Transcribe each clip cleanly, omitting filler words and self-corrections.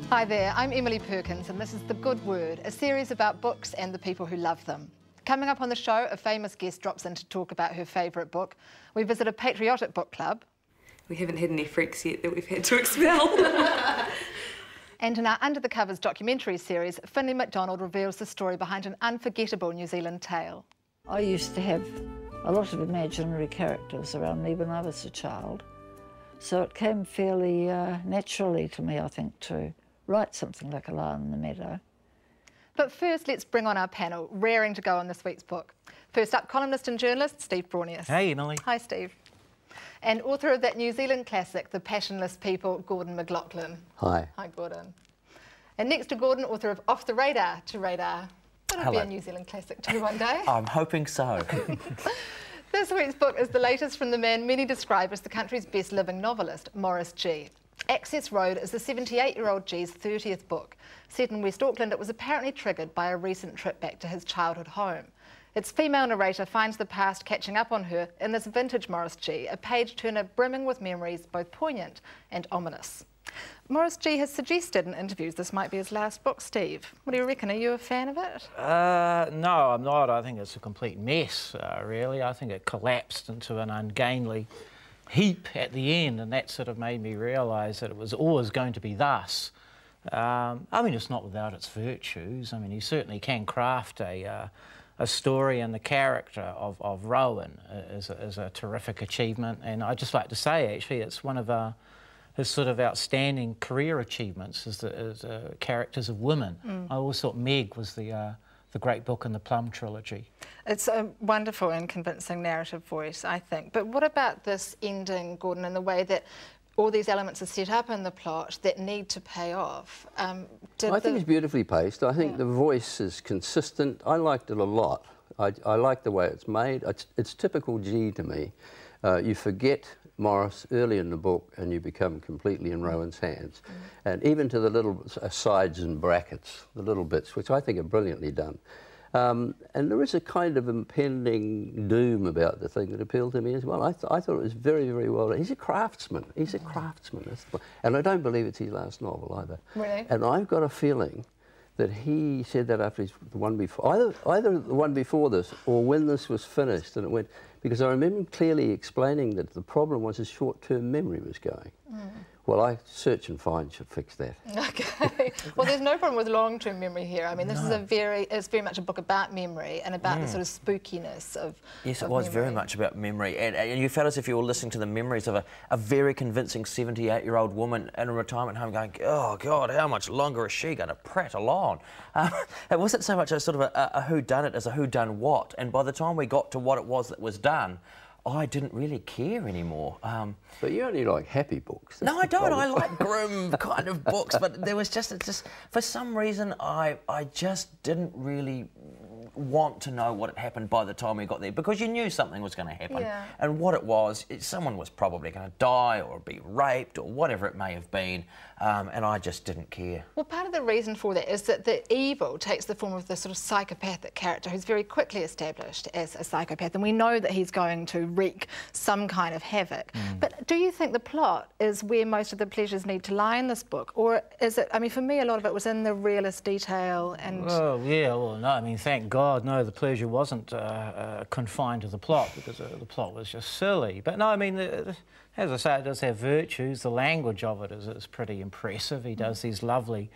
Hi there, I'm Emily Perkins and this is The Good Word, a series about books and the people who love them. Coming up on the show, a famous guest drops in to talk about her favourite book. We visit a patriotic book club. We haven't had any freaks yet that we've had to expel. And in our Under the Covers documentary series, Finlay Macdonald reveals the story behind an unforgettable New Zealand tale. I used to have a lot of imaginary characters around me when I was a child, so it came fairly naturally to me, I think, to write something like A Lion in the Meadow. But first, let's bring on our panel, raring to go on this week's book. First up, columnist and journalist Steve Braunius. Hey, Emily. Hi, Steve. And author of that New Zealand classic, The Passionless People, Gordon McLaughlin. Hi. Hi, Gordon. And next to Gordon, author of Off the Radar to Radar. That'll be a New Zealand classic too one day. I'm hoping so. This week's book is the latest from the man many describe as the country's best living novelist, Maurice Gee. Access Road is the 78-year-old Gee's 30th book. Set in West Auckland, it was apparently triggered by a recent trip back to his childhood home. Its female narrator finds the past catching up on her in this vintage Maurice Gee, a page-turner brimming with memories both poignant and ominous. Maurice Gee has suggested in interviews this might be his last book, Steve. What do you reckon? Are you a fan of it? No, I'm not. I think it's a complete mess, really. I think it collapsed into an ungainly heap at the end, and that sort of made me realise that it was always going to be thus. I mean, it's not without its virtues. I mean, he certainly can craft a story, and the character of Rowan is a terrific achievement. And I'd just like to say, actually, it's one of his sort of outstanding career achievements is the characters of women. I always thought Meg was the great book in the Plum trilogy. It's a wonderful and convincing narrative voice, I think. But what about this ending, Gordon, in the way that all these elements are set up in the plot that need to pay off? I think it's beautifully paced. I think the voice is consistent. I liked it a lot. I like the way it's made. It's typical Gee to me. You forget Maurice early in the book and you become completely in Rowan's hands. And even to the little asides and brackets, the little bits, which I think are brilliantly done. And there is a kind of impending doom about the thing that appealed to me as well. I thought it was very, very well done. He's a craftsman. He's a craftsman. And I don't believe it's his last novel either. Really? And I've got a feeling that he said that after the one before, either the one before this or when this was finished, and it went, because I remember him clearly explaining that the problem was his short-term memory was going. Well, I search and find should fix that. Okay. Well, there's no problem with long-term memory here. I mean, this is it's very much a book about memory and about the sort of spookiness of Yes, it was very much about memory. And you felt as if you were listening to the memories of a very convincing 78-year-old woman in a retirement home going, oh, God, how much longer is she going to prattle on? It wasn't so much a sort of a whodunit as a whodunwhat. And by the time we got to what it was that was done, I didn't really care anymore. But you only like happy books. No, I don't. I like grim kind of books, but there was just for some reason, I just didn't really want to know what had happened by the time we got there, because you knew something was going to happen. Yeah. And what it was, someone was probably going to die or be raped or whatever it may have been, and I just didn't care. Well, part of the reason for that is that the evil takes the form of this sort of psychopathic character who's very quickly established as a psychopath, and we know that he's going to wreak some kind of havoc. But do you think the plot is where most of the pleasures need to lie in this book, or is it, I mean, for me, a lot of it was in the realist detail and... Well, yeah, well, no, I mean, thank God, no, the pleasure wasn't confined to the plot, because the plot was just silly. But no, I mean, as I say, it does have virtues. The language of it is pretty impressive. He does these lovely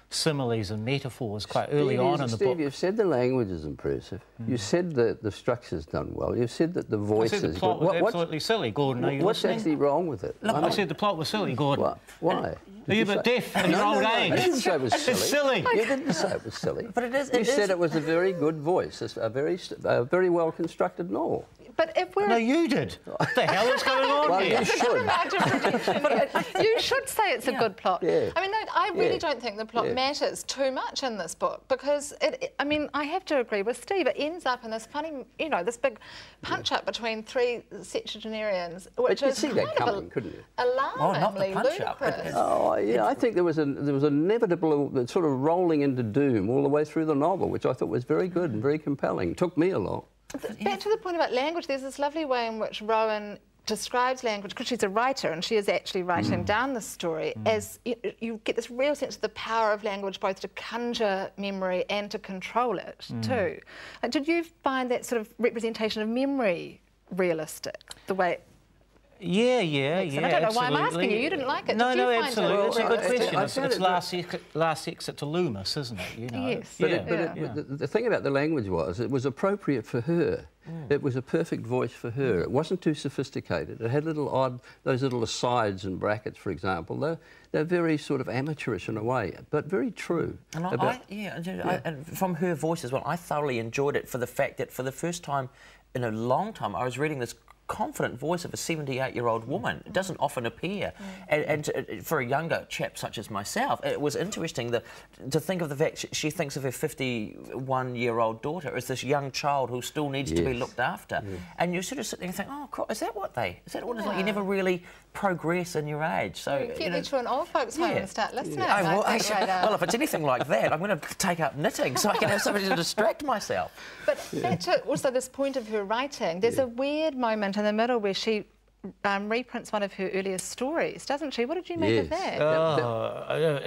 similes and metaphors quite early on in the book. Steve, you've said the language is impressive. You said that the structure's done well. You've said that the voice is good. I said the plot was absolutely silly, Gordon. Are you what's listening? actually wrong with it? Look, I said the plot was silly, Gordon. Why? Are you a bit deaf in your old age? I didn't say it was silly. It's silly. You didn't say it was silly. But it is. You said it was a very good voice, a very well constructed novel. But if we're... No, you did. What the hell is going on here? You should. You should say it's a good plot. Yeah. I mean, no, I really don't think the plot matters too much in this book, because I mean, I have to agree with Steve. It ends up in this funny, you know, this big punch-up between three septuagenarians, which is see that coming, couldn't you? Alarmingly ludicrous. Oh, yeah, I think there was an inevitable sort of rolling into doom all the way through the novel, which I thought was very good and very compelling. It took me a lot. Back to the point about language, there's this lovely way in which Rowan describes language, because she's a writer and she is actually writing down the story, as you get this real sense of the power of language both to conjure memory and to control it too. Like, did you find that sort of representation of memory realistic, the way Yeah, I don't know why I'm asking you. You didn't like it. No, Did you find absolutely. it It's a good question. It's it last exit to Loomis, isn't it? You know. Yes. But the thing about the language was it was appropriate for her. It was a perfect voice for her. It wasn't too sophisticated. It had those little asides and brackets, for example. They're very sort of amateurish in a way, but very true. And and from her voice as well, I thoroughly enjoyed it for the fact that for the first time in a long time, I was reading this confident voice of a 78-year-old woman. It doesn't often appear. And for a younger chap such as myself, it was interesting to think of the fact she thinks of her 51-year-old daughter as this young child who still needs to be looked after. And you sort of sit there and think, oh, is that what it's like? You never really progress in your age. So get me to an old folks' home and start listening. Well, if it's anything like that, I'm going to take up knitting so I can have somebody to distract myself. But also this point of her writing, there's a weird moment in the middle where she reprints one of her earliest stories, doesn't she? What did you make of that?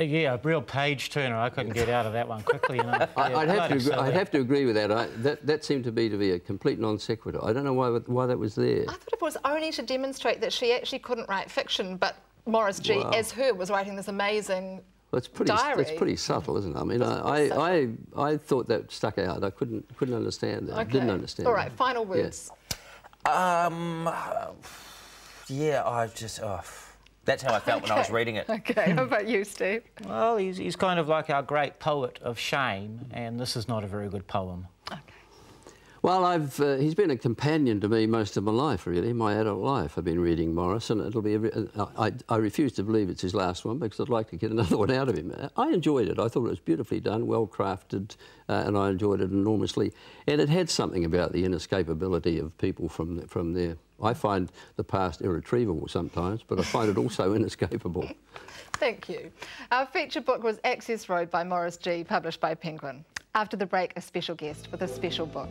Yeah, a real page turner. I couldn't get out of that one quickly enough. I'd have to agree with that. That seemed to be a complete non sequitur. I don't know why that was there. I thought it was only to demonstrate that she actually couldn't write fiction, but Maurice Gee, as her, was writing this amazing diary. It's pretty subtle, isn't it? I mean, I thought that stuck out. I couldn't understand that. Okay. Didn't understand. All right, final words. Yeah, that's how I felt when I was reading it. Okay, how about you, Steve? Well, he's kind of like our great poet of shame, and this is not a very good poem. Okay. Well, he's been a companion to me most of my life, really, my adult life. I've been reading Maurice, and it'll be. I refuse to believe it's his last one because I'd like to get another one out of him. I enjoyed it. I thought it was beautifully done, well crafted, and I enjoyed it enormously. And it had something about the inescapability of people from there. I find the past irretrievable sometimes, but I find it also inescapable. Thank you. Our feature book was Access Road by Maurice Gee, published by Penguin. After the break, a special guest with a special book.